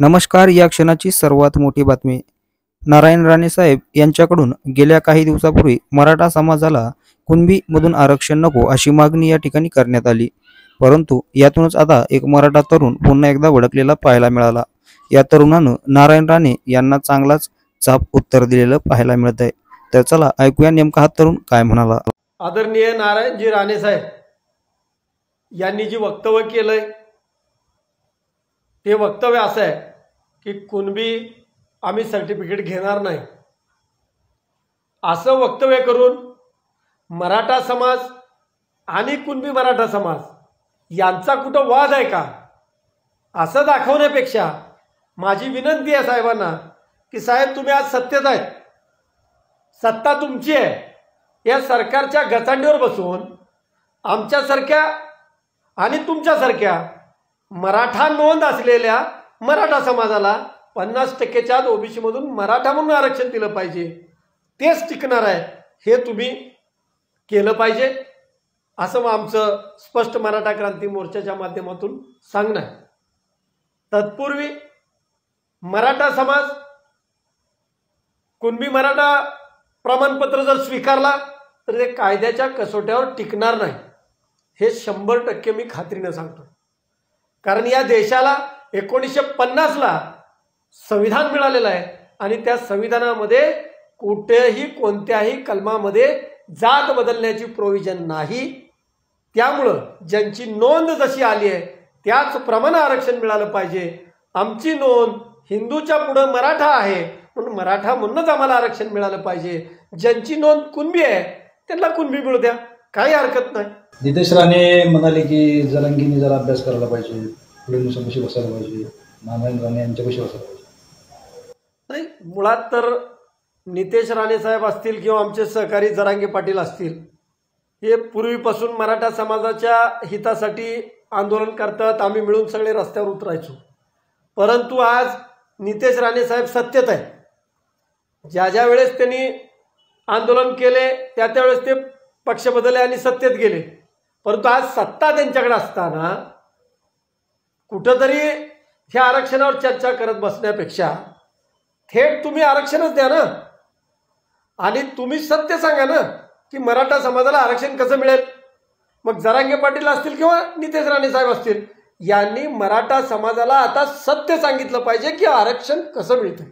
नमस्कार. या क्षणाची सर्वात मोठी बातमी. नारायण राणे साहेब यांच्याकडून गेल्या काही दिवसापूर्वी मराठा समाजाला कुणबीमधून आरक्षण नको अशी मागणी या ठिकाणी करण्यात आली. परंतु यातूनच आता एक मराठा तरुण पुन्हा एकदा भडकलेला पाहायला मिळाला. या तरुणानं नारायण राणे यांना चांगलाच चाप उत्तर दिलेलं पाहायला मिळत आहे. तर चला ऐकूया नेमका हा तरुण काय म्हणाला. आदरणीय नारायणजी राणे साहेब यांनी जी वक्तव्य केलंय ते वक्तव्य असं आहे की कुणबी आम्ही सर्टिफिकेट घेणार नाही असं वक्तव्य करून मराठा समाज आणि कुणबी मराठा समाज यांचा कुठं वाद आहे का असं दाखवण्यापेक्षा माझी विनंती आहे साहेबांना की साहेब तुम्ही आज सत्तेत आहेत, सत्ता तुमची आहे. या सरकारच्या गचांडीवर बसून आमच्यासारख्या आणि तुमच्यासारख्या मराठा नोंद असलेल्या मराठा समाजाला 50%च्या आत ओबीसी मधून मराठा म्हणून आरक्षण दिलं पाहिजे, तेच टिकणार आहे हे तुम्ही केलं पाहिजे असं आमचं स्पष्ट मराठा क्रांती मोर्चाच्या माध्यमातून सांगणं आहे. तत्पूर्वी मराठा समाज कुणबी मराठा प्रमाणपत्र जर स्वीकारला तर ते कायद्याच्या कसोट्यावर टिकणार नाही हे 100% मी खात्रीने सांगतो. कारण या देशाला 1950ला संविधान मिळालेलं आहे आणि त्या संविधानामध्ये कुठेही कोणत्याही कलमामध्ये जात बदलण्याची प्रोव्हिजन नाही. त्यामुळं ज्यांची नोंद जशी आली आहे त्याचप्रमाणे आरक्षण मिळालं पाहिजे. आमची नोंद हिंदूच्या पुढं मराठा आहे म्हणून मराठा म्हणूनच आम्हाला आरक्षण मिळालं पाहिजे. ज्यांची नोंद कुणबी आहे त्यांना कुणबी मिळू द्या, काही हरकत नाही. नितेश राणे म्हणाले की जरांगीने जरा अभ्यास करायला पाहिजे, फडणवीसांपाशी बसायला पाहिजे, नारायण राणे यांच्यापाशी बसायला पाहिजे. नाही, मुळात तर नितेश राणे साहेब असतील किंवा आमचे सहकारी जरांगे पाटील असतील हे पूर्वीपासून मराठा समाजाच्या हितासाठी आंदोलन करतात. आम्ही मिळून सगळे रस्त्यावर उतरायचो. परंतु आज नितेश राणे साहेब सत्तेत आहे. ज्या वेळेस त्यांनी आंदोलन केले त्या त्यावेळेस ते पक्ष बदलले आणि सत्तेत गेले. परंतु आज सत्ता त्यांच्याकडे असताना कुठंतरी ह्या आरक्षणावर चर्चा करत बसण्यापेक्षा थेट तुम्ही आरक्षणच द्या ना आणि तुम्ही सत्य सांगा ना की मराठा समाजाला आरक्षण कसं मिळेल. मग जरांगे पाटील असतील किंवा नितेश राणे साहेब असतील यांनी मराठा समाजाला आता सत्य सांगितलं पाहिजे की आरक्षण कसं मिळतं.